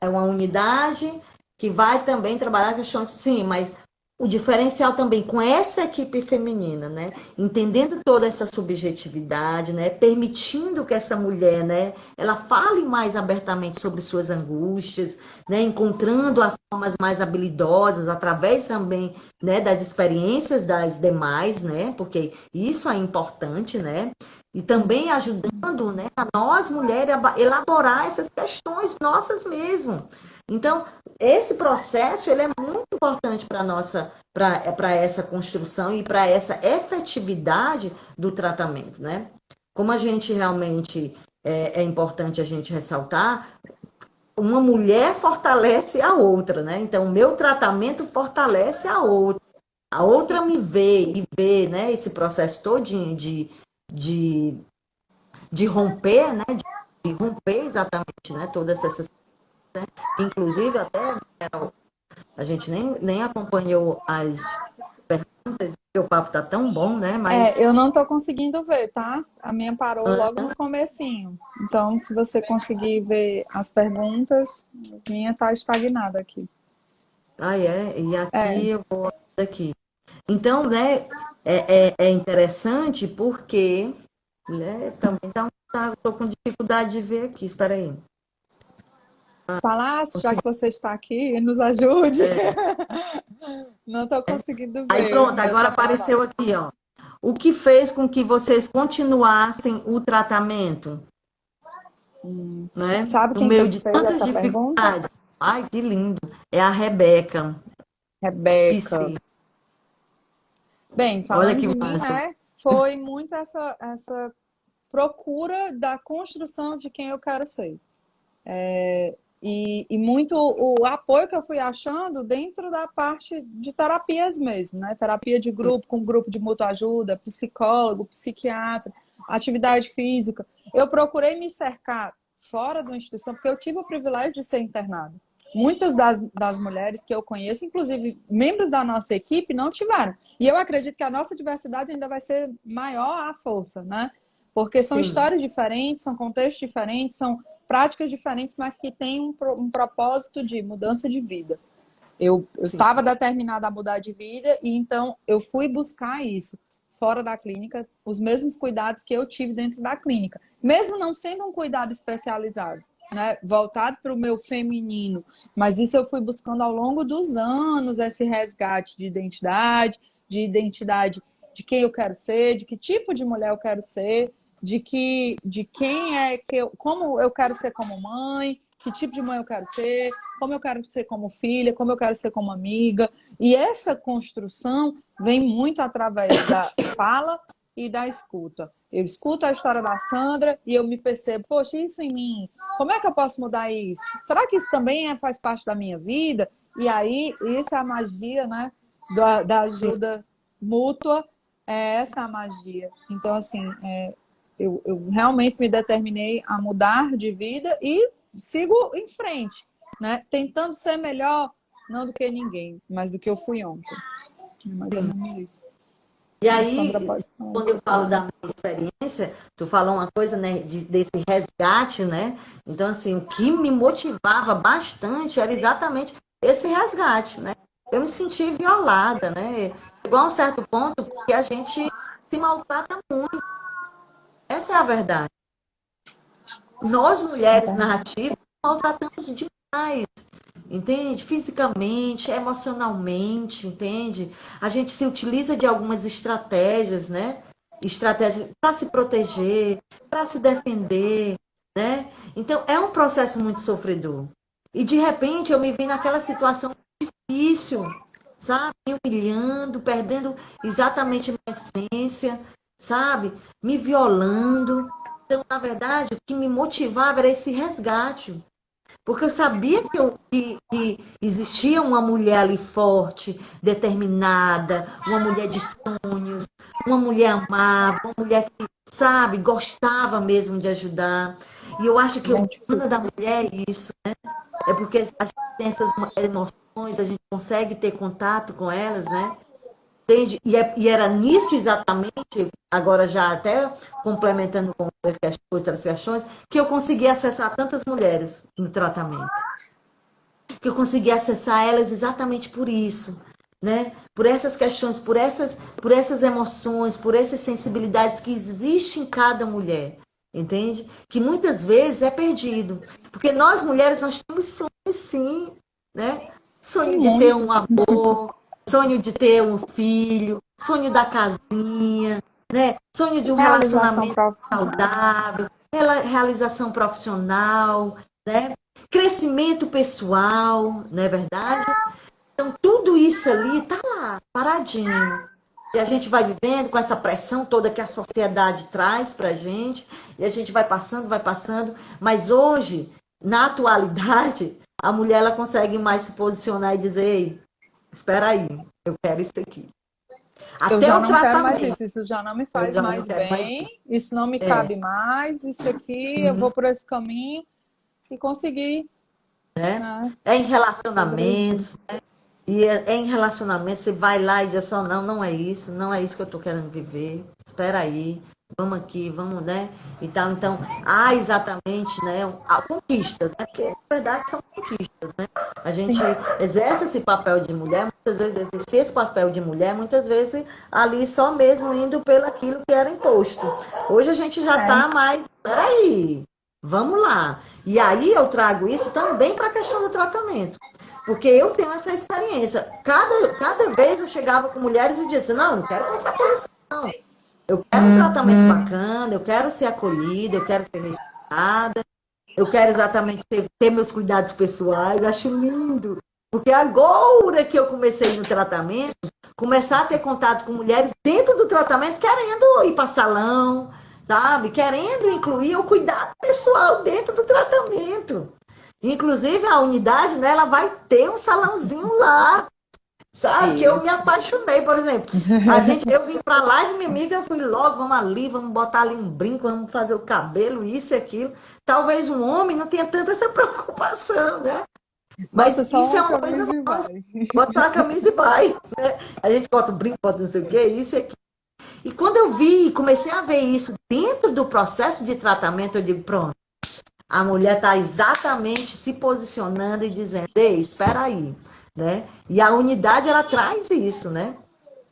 é uma unidade que vai também trabalhar questões, sim, mas o diferencial também com essa equipe feminina, né? Entendendo toda essa subjetividade, né? Permitindo que essa mulher, né? Ela fale mais abertamente sobre suas angústias, né? Encontrando as formas mais habilidosas através também, né? Das experiências das demais, né? Porque isso é importante, né? E também ajudando, né? A nós mulheres a elaborar essas questões nossas mesmo. Então, esse processo ele é muito importante para nossa para essa construção e para essa efetividade do tratamento, né? Como a gente realmente é importante a gente ressaltar, uma mulher fortalece a outra, né? Então, o meu tratamento fortalece a outra me vê e vê, né? Esse processo todinho de, de romper, né? De romper exatamente, né? Todas essas, inclusive até a gente nem acompanhou as perguntas, porque o papo tá tão bom, né? Mas Eu não estou conseguindo ver, tá? A minha parou logo no comecinho. Então, se você conseguir ver as perguntas, a minha tá estagnada aqui. e É, aqui eu vou aqui. Então, né, é interessante porque, né, também tô com dificuldade de ver aqui, espera aí. Palácio, já que você está aqui, nos ajude. É. Não estou conseguindo Aí ver. pronto, O meu agora tá travado. apareceu aqui, ó. O que fez com que vocês continuassem o tratamento, né? Sabe No quem foi meio que de fez tantas essa pergunta? dificuldades. Ai, que lindo. É a Rebeca. Rebeca. PC. Bem, Olha falando que de mim, massa. né? Foi muito essa procura da construção de quem eu quero ser. E muito o apoio que eu fui achando dentro da parte de terapias mesmo, né? Terapia de grupo, com grupo de mútua ajuda, psicólogo, psiquiatra, atividade física. Eu procurei me cercar fora da instituição, porque eu tive o privilégio de ser internada. Muitas das mulheres que eu conheço, inclusive membros da nossa equipe, não tiveram. E eu acredito que a nossa diversidade ainda vai ser maior à força, né? Porque são Sim, histórias diferentes, são contextos diferentes, são práticas diferentes, mas que têm um propósito de mudança de vida. Eu sim. estava determinada a mudar de vida e então eu fui buscar isso fora da clínica, os mesmos cuidados que eu tive dentro da clínica, mesmo não sendo um cuidado especializado, né, voltado para o meu feminino, mas isso eu fui buscando ao longo dos anos, esse resgate de identidade de quem eu quero ser, de que tipo de mulher eu quero ser, de quem é que eu, como eu quero ser como mãe, que tipo de mãe eu quero ser, como eu quero ser como filha, como eu quero ser como amiga. E essa construção vem muito através da fala e da escuta. Eu escuto a história da Sandra e eu me percebo, poxa, isso em mim, como é que eu posso mudar isso? Será que isso também faz parte da minha vida? E aí, isso é a magia, né, da Sim. ajuda mútua, é essa a magia. Então, assim, eu realmente me determinei a mudar de vida e sigo em frente, né? Tentando ser melhor, não do que ninguém, mas do que eu fui ontem. Mais ou menos isso. E A Sandra aí, pode falar um quando eu pouquinho. falo da minha experiência, tu falou uma coisa, né, desse resgate, né? Então, assim, o que me motivava bastante era exatamente esse resgate, né? Eu me senti violada, né? Igual a um certo ponto que a gente se maltrata muito. Essa é a verdade. Nós, mulheres narrativas, maltratamos demais, entende? Fisicamente, emocionalmente, entende? A gente se utiliza de algumas estratégias, né? Estratégias para se proteger, para se defender, né? Então, é um processo muito sofredor. E, de repente, eu me vi naquela situação difícil, sabe? Me humilhando, perdendo exatamente a minha essência, sabe? Me violando. Então, na verdade, o que me motivava era esse resgate. Porque eu sabia que existia uma mulher ali forte, determinada, uma mulher de sonhos, uma mulher amável, uma mulher que, sabe, gostava mesmo de ajudar. E eu acho que o bacana da Identifico. mulher é isso, né? É porque a gente tem essas emoções, a gente consegue ter contato com elas, né? Entende? E era nisso exatamente, agora já até complementando com outras questões, que eu consegui acessar tantas mulheres no tratamento. Que eu consegui acessar elas exatamente por isso, né? Por essas questões, por essas emoções, por essas sensibilidades que existem em cada mulher, entende? Que muitas vezes é perdido. Porque nós mulheres, nós temos sonhos sim, né? Tem Sonho de ter um muitos. amor, sonho de ter um filho, sonho da casinha, né? Sonho de um Realização relacionamento profissional. saudável, realização profissional, né? Crescimento pessoal, não é verdade? Então, tudo isso ali está lá, paradinho. E a gente vai vivendo com essa pressão toda que a sociedade traz para a gente, e a gente vai passando, mas hoje, na atualidade, a mulher ela consegue mais se posicionar e dizer, ei, espera aí, eu quero isso aqui. Eu Até já o não quero mais tratamento, isso já não me eu faz já não mais quero mais bem, isso. isso não me É, cabe mais, isso aqui, eu sim, vou por esse caminho e conseguir, né? né, É em progredir. relacionamentos, e é em relacionamento, você vai lá e diz só, não, não é isso que eu estou querendo viver. Espera aí, vamos aqui, vamos, né? E tal. Então, há exatamente, né, conquistas, né? Porque, na verdade, são conquistas, né? A gente exerce esse papel de mulher, muitas vezes exercer esse papel de mulher, muitas vezes ali só mesmo indo pelo aquilo que era imposto. Hoje a gente já É, está mais, espera aí. Vamos lá. E aí eu trago isso também para a questão do tratamento. Porque eu tenho essa experiência. Cada vez eu chegava com mulheres e dizia, não, não quero passar por isso, não. Eu quero um tratamento bacana, eu quero ser acolhida, eu quero ser respeitada, eu quero exatamente ter meus cuidados pessoais, acho lindo. Porque agora que eu comecei no tratamento, começar a ter contato com mulheres dentro do tratamento, querendo ir para salão, sabe? Querendo incluir o cuidado pessoal dentro do tratamento. Inclusive, a unidade, né, ela vai ter um salãozinho lá, sabe? Que eu me Isso. apaixonei, por exemplo. Eu vim para lá e minha amiga, eu fui logo, vamos ali, vamos botar ali um brinco, vamos fazer o cabelo, isso e aquilo. Talvez um homem não tenha tanta essa preocupação, né? Bota Mas só isso é uma uma coisa camisa e nossa. vai. Botar a camisa e vai, né? A gente bota o brinco, bota não sei o quê, isso e aquilo. E quando eu vi, comecei a ver isso dentro do processo de tratamento, eu digo, pronto, a mulher está exatamente se posicionando e dizendo, ei, espera aí, né? E a unidade, ela traz isso, né?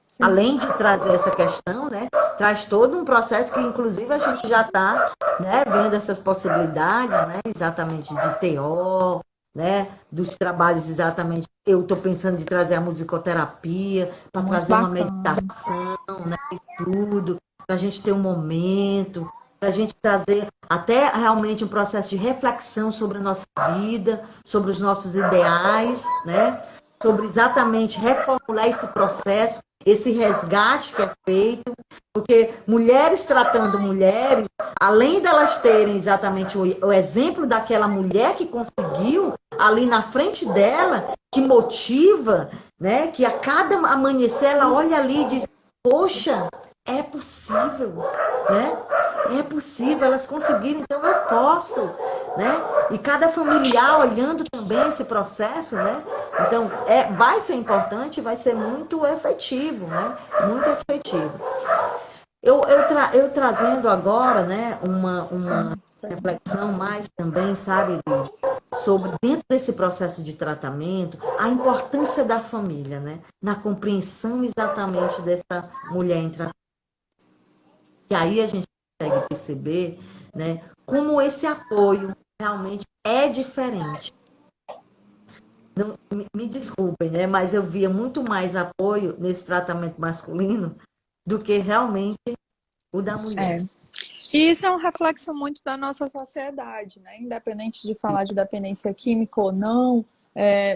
Sim. Além de trazer essa questão, né? Traz todo um processo que, inclusive, a gente já está, né, vendo essas possibilidades, né? Exatamente de TO, né? Dos trabalhos exatamente. Eu estou pensando de trazer a musicoterapia para Muito trazer uma bacana. meditação, né? E tudo, para a gente ter um momento, para a gente trazer até realmente um processo de reflexão sobre a nossa vida, sobre os nossos ideais, né? Sobre exatamente reformular esse processo, esse resgate que é feito, porque mulheres tratando mulheres, além delas terem exatamente o exemplo daquela mulher que conseguiu ali na frente dela, que motiva, né? Que a cada amanhecer ela olha ali e diz: poxa, é possível, né? É possível, elas conseguiram, então eu posso, né? E cada familiar olhando também esse processo, né? Então, vai ser importante, vai ser muito efetivo, né? Muito efetivo. Eu trazendo agora, né, uma reflexão mais também, sabe, Lídia, sobre dentro desse processo de tratamento, a importância da família, né? Na compreensão exatamente dessa mulher em tratamento. E aí a gente consegue perceber, né, como esse apoio realmente é diferente. Não, me desculpem, né, mas eu via muito mais apoio nesse tratamento masculino do que realmente o da mulher. É. E isso é um reflexo muito da nossa sociedade, né? Independente de falar de dependência química ou não,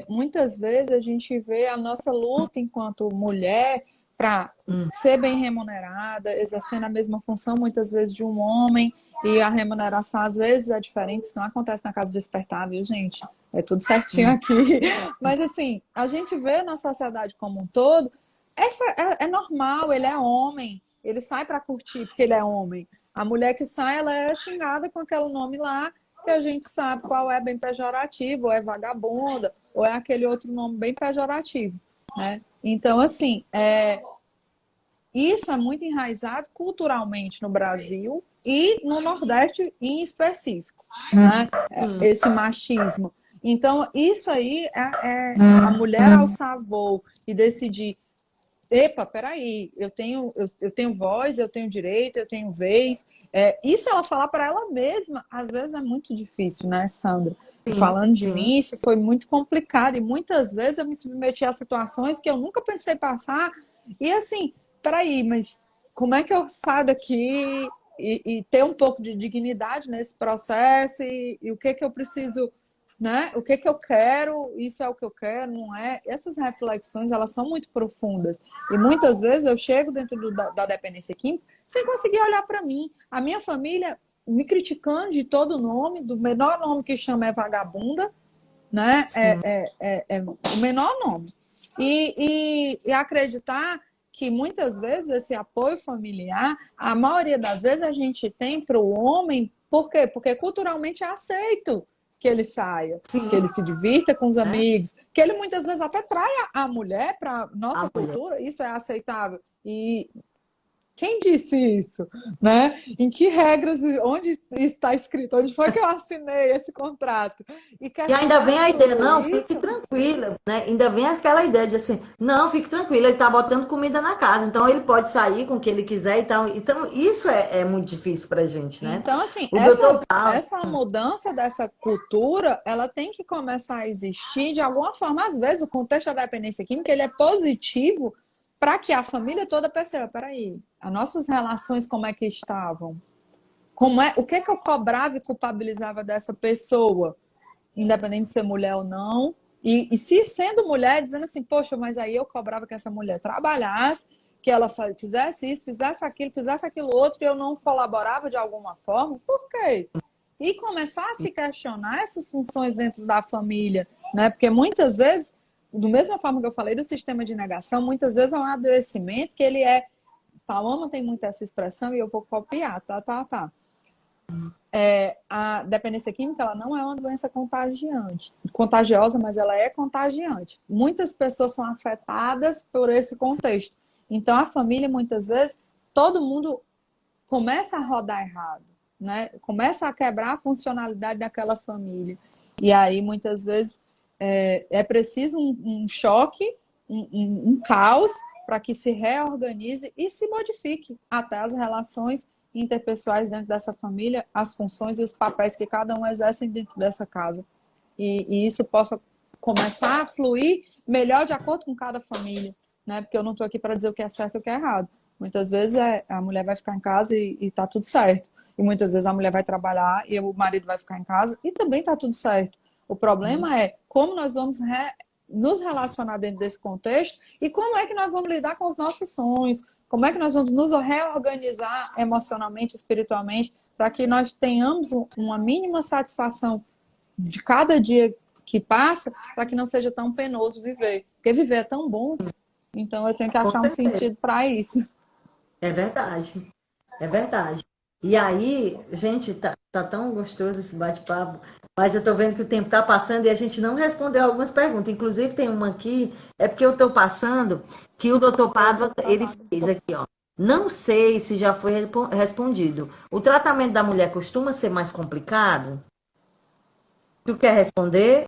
muitas vezes a gente vê a nossa luta enquanto mulher para ser bem remunerada, exercendo a mesma função muitas vezes de um homem, e a remuneração às vezes é diferente, isso não acontece na casa de despertar, viu, gente? É tudo certinho aqui. Mas assim, a gente vê na sociedade como um todo, essa é normal, ele é homem, ele sai para curtir porque ele é homem. A mulher que sai, ela é xingada com aquele nome lá, que a gente sabe qual é bem pejorativo, ou é vagabunda, ou é aquele outro nome bem pejorativo, né? Então, assim, isso é muito enraizado culturalmente no Brasil e no Nordeste em específico, né? Esse machismo. Então, isso aí é a mulher alçar voo e decidir: epa, peraí, eu tenho voz, eu tenho direito, eu tenho vez. Isso ela falar para ela mesma, às vezes é muito difícil, né, Sandra? E Sim, falando de sim. mim, isso foi muito complicado. E muitas vezes eu me submeti a situações que eu nunca pensei passar. E assim, peraí, mas como é que eu saio daqui e ter um pouco de dignidade nesse processo? E o que eu preciso, né? O que eu quero, isso é o que eu quero, não é? Essas reflexões, elas são muito profundas. E muitas vezes eu chego dentro da dependência química sem conseguir olhar para mim. A minha família me criticando de todo nome, do menor nome que chama é vagabunda, né? Sim. É o menor nome. E acreditar que muitas vezes esse apoio familiar, a maioria das vezes a gente tem para o homem, por quê? Porque culturalmente é aceito que ele saia, que Sim, ele se divirta com os né? amigos, que ele muitas vezes até traia a mulher para A nossa mulher. cultura, isso é aceitável. E Quem disse isso, né? Em que regras, onde está escrito, onde foi que eu assinei esse contrato? E E ainda questionar vem a ideia, tudo não, fique isso. tranquila, né? Ainda vem aquela ideia de assim, não, fique tranquila, ele tá botando comida na casa, então ele pode sair com o que ele quiser e tal. Então, isso é muito difícil pra gente, né? Então, assim, O doutor Paulo, essa mudança dessa cultura, ela tem que começar a existir de alguma forma. Às vezes, o contexto da dependência química, ele é positivo para que a família toda perceba, peraí, as nossas relações como é que estavam? O que eu cobrava e culpabilizava dessa pessoa? Independente de ser mulher ou não. E se sendo mulher, dizendo assim, poxa, mas aí eu cobrava que essa mulher trabalhasse, que ela fizesse isso, fizesse aquilo outro, e eu não colaborava de alguma forma. Por quê? E começar a se questionar essas funções dentro da família, né? Porque muitas vezes, da mesma forma que eu falei do sistema de negação, muitas vezes é um adoecimento que ele é. Paloma tem muito essa expressão e eu vou copiar, tá. A dependência química ela não é uma doença contagiosa, mas ela é contagiante. Muitas pessoas são afetadas por esse contexto. Então, a família, muitas vezes, todo mundo começa a rodar errado, né? Começa a quebrar a funcionalidade daquela família. E aí, muitas vezes, é preciso um choque, um caos, para que se reorganize e se modifique até as relações interpessoais dentro dessa família, as funções e os papéis que cada um exerce dentro dessa casa. E isso possa começar a fluir melhor de acordo com cada família, né? Porque eu não estou aqui para dizer o que é certo e o que é errado. Muitas vezes a mulher vai ficar em casa e tá tudo certo. E muitas vezes a mulher vai trabalhar e o marido vai ficar em casa e também tá tudo certo. O problema é como nós vamos nos relacionar dentro desse contexto e como é que nós vamos lidar com os nossos sonhos, como é que nós vamos nos reorganizar emocionalmente, espiritualmente, para que nós tenhamos uma mínima satisfação de cada dia que passa, para que não seja tão penoso viver. Porque viver é tão bom, então eu tenho que com achar um certeza, sentido para isso. é verdade, é verdade. E aí, gente, tá tão gostoso esse bate-papo, mas eu tô vendo que o tempo tá passando e a gente não respondeu algumas perguntas. Inclusive, tem uma aqui, é porque eu tô passando, que o doutor Pádua, ele fez aqui, ó. Não sei se já foi respondido. O tratamento da mulher costuma ser mais complicado? Tu quer responder?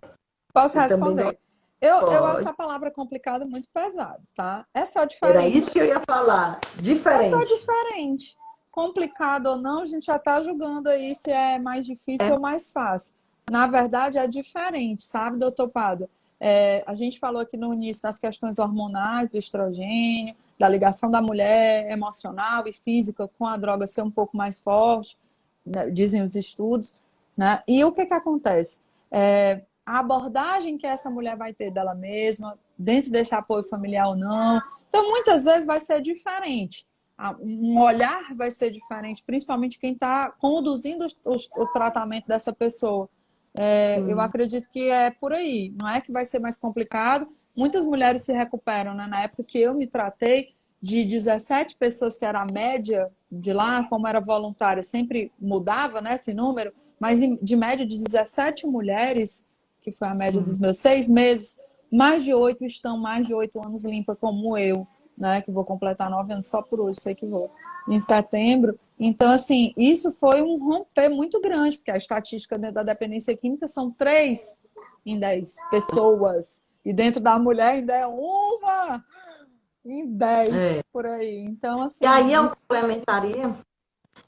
Posso Eu também não responder? Eu acho pode. a palavra complicada muito pesada, tá? É só Era isso que diferente. eu ia falar. É só Diferente. diferente. Complicado ou não, a gente já está julgando aí se é mais difícil É? ou mais fácil. Na verdade, é diferente, sabe, doutor Pado? A gente falou aqui no início das questões hormonais, do estrogênio, da ligação da mulher emocional e física com a droga ser um pouco mais forte, né, dizem os estudos, né? E o que que acontece? A abordagem que essa mulher vai ter dela mesma, dentro desse apoio familiar ou não, então muitas vezes vai ser diferente. Um olhar vai ser diferente, principalmente quem está conduzindo o tratamento dessa pessoa. Eu Sim. acredito que é por aí, não é que vai ser mais complicado. Muitas mulheres se recuperam, né? Na época que eu me tratei, de 17 pessoas, que era a média de lá, como era voluntária, sempre mudava, né, esse número, mas de média de 17 mulheres, que foi a média dos Sim. meus 6 meses, mais de 8 estão mais de 8 anos limpa como eu, né? Que vou completar 9 anos só por hoje, sei que vou. Em setembro. Então, assim, isso foi um romper muito grande, porque a estatística dentro da dependência química são 3 em 10 pessoas. E dentro da mulher ainda é uma em 10 É. por aí. Então, E aí assim, isso.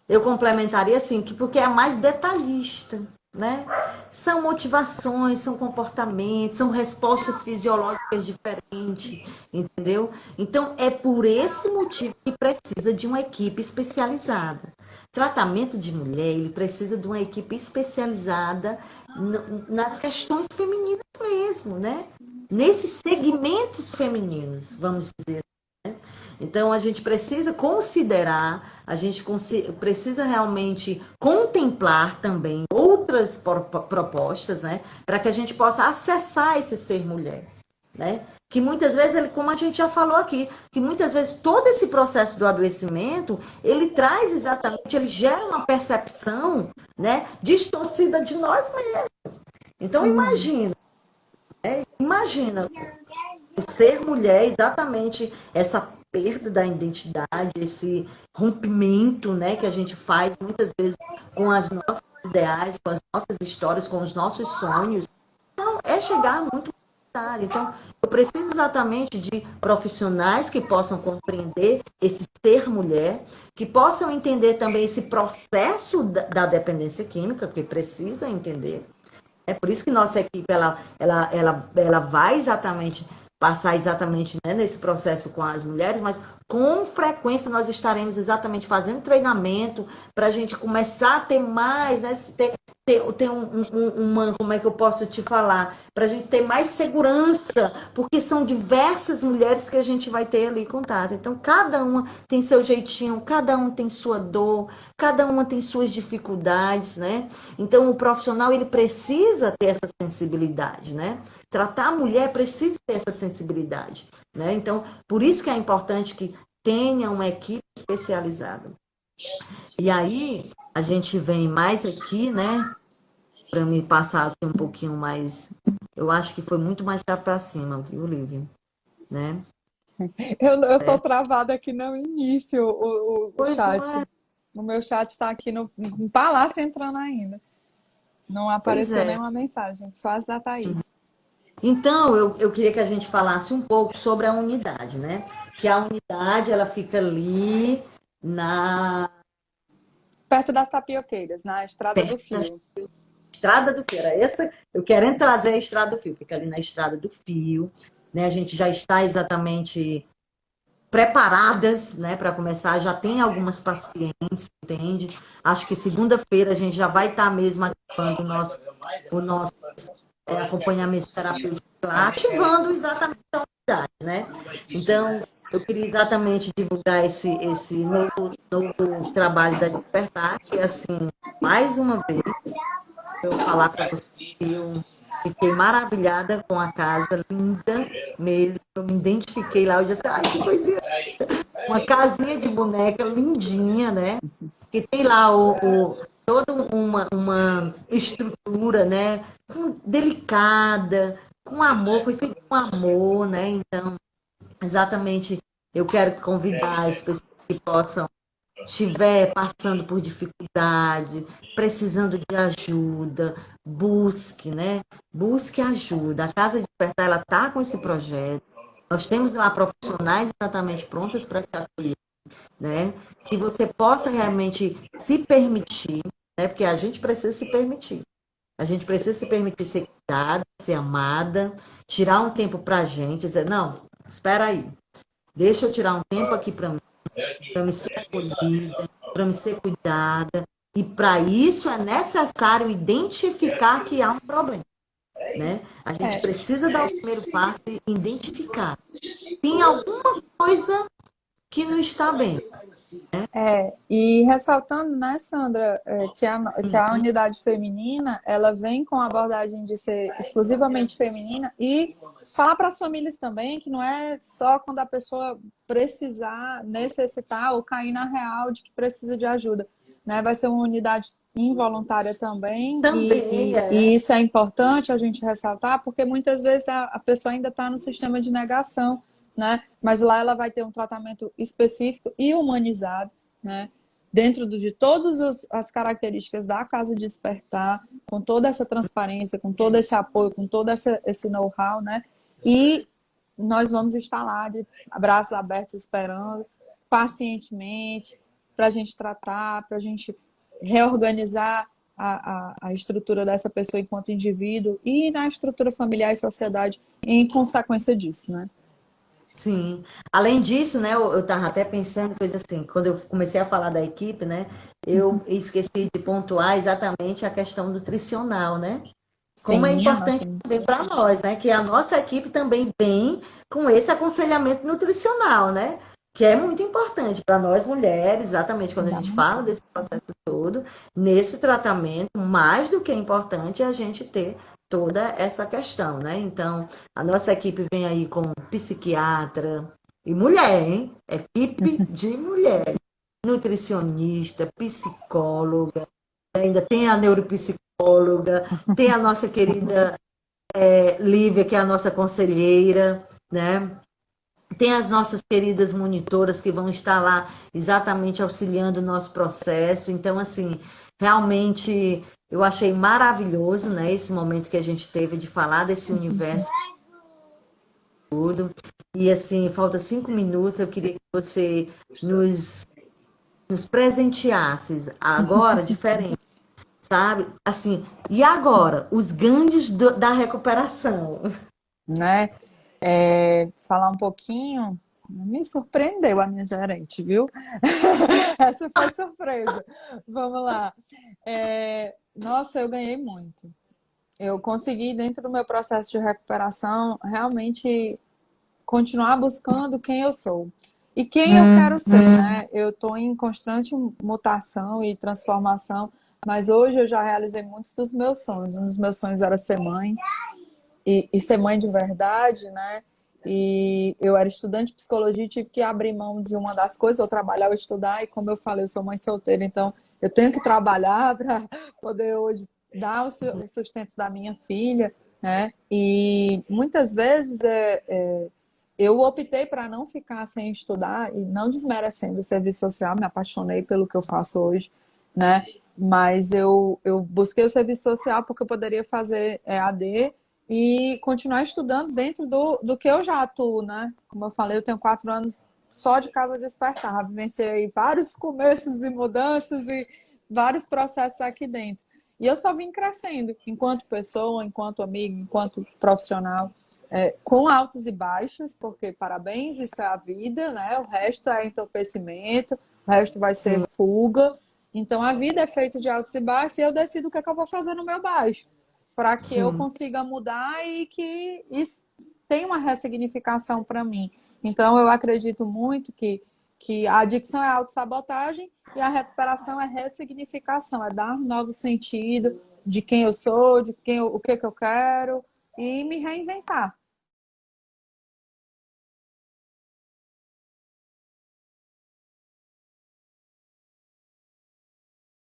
eu complementaria assim, que porque é a mais detalhista, né? São motivações, são comportamentos, são respostas fisiológicas diferentes, entendeu? Então, é por esse motivo que precisa de uma equipe especializada. Tratamento de mulher, ele precisa de uma equipe especializada nas questões femininas mesmo, né? Nesses segmentos femininos, vamos dizer. Então, a gente precisa considerar, a gente precisa realmente contemplar também outras propostas, né? Para que a gente possa acessar esse ser mulher, né? Que muitas vezes, como a gente já falou aqui, que muitas vezes todo esse processo do adoecimento, ele traz exatamente, ele gera uma percepção, né, distorcida de nós mesmos. Então, Uhum. imagina o ser mulher, exatamente essa perda da identidade, esse rompimento, né, que a gente faz muitas vezes com as nossas ideais, com as nossas histórias, com os nossos sonhos. Então, é chegar muito tarde. Então, eu preciso exatamente de profissionais que possam compreender esse ser mulher, que possam entender também esse processo da dependência química, porque precisa entender. É por isso que nossa equipe ela vai exatamente passar exatamente, né, nesse processo com as mulheres, mas com frequência nós estaremos exatamente fazendo treinamento para a gente começar a ter mais, né, ter uma, como é que eu posso te falar, para a gente ter mais segurança, porque são diversas mulheres que a gente vai ter ali contato. Então, cada uma tem seu jeitinho, cada um tem sua dor, cada uma tem suas dificuldades, né? Então, o profissional, ele precisa ter essa sensibilidade, né? Tratar a mulher precisa ter essa sensibilidade, né? Então, por isso que é importante que tenha uma equipe especializada. E aí, a gente vem mais aqui, né? Para me passar aqui um pouquinho mais. Eu acho que foi muito mais para cima, viu, Lívia? Né? Eu tô travada aqui no início, o Pois não chat. é. O meu chat está aqui no Palácio entrando ainda. Não Pois apareceu é. nenhuma mensagem, só as da Thaís. Então, eu queria que a gente falasse um pouco sobre a unidade, né? Que a unidade, ela fica ali na Perto das Tapioqueiras, na Estrada do perto da Fio. Estrada do Fio. Era essa, eu quero trazer a Estrada do Fio, fica ali na Estrada do Fio, né? A gente já está exatamente preparadas, né, para começar, já tem algumas pacientes, entende? Acho que segunda-feira a gente já vai estar mesmo ativando o nosso acompanhamento terapêutico lá, ativando exatamente a unidade, né? Então, eu queria exatamente divulgar esse novo trabalho da Despertar, que assim, mais uma vez, eu falar para você que eu fiquei maravilhada com a casa, linda mesmo, eu me identifiquei lá, eu disse, ai, que coisinha, uma casinha de boneca lindinha, né? Que tem lá toda uma estrutura, né? Delicada, com amor, foi feito com amor, né? Então, exatamente, eu quero convidar as pessoas que possam estiver passando por dificuldade, precisando de ajuda, busque, né? Busque ajuda. A Casa de Despertar, ela está com esse projeto. Nós temos lá profissionais exatamente prontas para te acolher, né? Que você possa realmente se permitir, né? Porque a gente precisa se permitir. A gente precisa se permitir ser cuidada, ser amada, tirar um tempo para a gente, dizer, não, espera aí, deixa eu tirar um tempo aqui para me ser acolhida, para me ser cuidada. E para isso é necessário identificar que há um problema, né? A gente É, precisa dar o primeiro passo e identificar. Tem alguma coisa que não está bem. e ressaltando, né, Sandra, que a unidade feminina, ela vem com a abordagem de ser exclusivamente feminina e falar para as famílias também que não é só quando a pessoa precisar, necessitar ou cair na real de que precisa de ajuda, né? Vai ser uma unidade involuntária também Também e isso é importante a gente ressaltar porque muitas vezes a pessoa ainda está no sistema de negação, né? Mas lá ela vai ter um tratamento específico e humanizado, né? Dentro de todas as características da Casa Despertar, com toda essa transparência, com todo esse apoio, com todo esse know-how, né? E nós vamos estar lá de braços abertos esperando, pacientemente, para a gente tratar, para a gente reorganizar a estrutura dessa pessoa enquanto indivíduo e na estrutura familiar e sociedade em consequência disso, né? sim. Além disso, né, eu estava até pensando, coisa assim, quando eu comecei a falar da equipe, né, eu esqueci de pontuar exatamente a questão nutricional, né? Como é Sim, a importante nossa. também para nós, né? Que a nossa equipe também vem com esse aconselhamento nutricional, né? Que é muito importante para nós mulheres, exatamente quando a gente fala desse processo todo, nesse tratamento, mais do que importante é a gente ter toda essa questão, né? Então, a nossa equipe vem aí com psiquiatra e mulher, hein? Equipe de mulher, nutricionista, psicóloga, ainda tem a neuropsicóloga, tem a nossa querida Lívia, que é a nossa conselheira, né? Tem as nossas queridas monitoras que vão estar lá exatamente auxiliando o nosso processo. Então, assim, realmente eu achei maravilhoso, né, esse momento que a gente teve de falar desse universo todo. E, assim, falta 5 minutos, eu queria que você nos, nos presenteasse agora, diferente, sabe? Assim, e agora? Os ganhos da recuperação. Né? Falar um pouquinho, me surpreendeu a minha gerente, viu? Essa foi surpresa. Vamos lá. Nossa, eu ganhei muito. Eu consegui, dentro do meu processo de recuperação, realmente continuar buscando quem eu sou e quem eu quero ser, né? Eu estou em constante mutação e transformação, mas hoje eu já realizei muitos dos meus sonhos. Um dos meus sonhos era ser mãe e ser mãe de verdade, né? E eu era estudante de psicologia e tive que abrir mão de uma das coisas, eu trabalhar ou estudar, e como eu falei, eu sou mãe solteira, então eu tenho que trabalhar para poder hoje dar o sustento da minha filha, né? E muitas vezes eu optei para não ficar sem estudar e não desmerecendo o serviço social, me apaixonei pelo que eu faço hoje, né? Mas eu busquei o serviço social porque eu poderia fazer EAD e continuar estudando dentro do que eu já atuo, né? Como eu falei, eu tenho 4 anos só de Casa Despertar, vivenciei vários começos e mudanças e vários processos aqui dentro. E eu só vim crescendo enquanto pessoa, enquanto amigo, enquanto profissional, com altos e baixos, porque parabéns, isso é a vida, né? O resto é entorpecimento, o resto vai ser Sim, fuga. Então a vida é feita de altos e baixos e eu decido o que é que eu vou fazer no meu baixo, para que eu sim, consiga mudar e que isso tenha uma ressignificação para mim. Então eu acredito muito que a adicção é autossabotagem e a recuperação é ressignificação, é dar um novo sentido de quem eu sou, o que eu quero e me reinventar.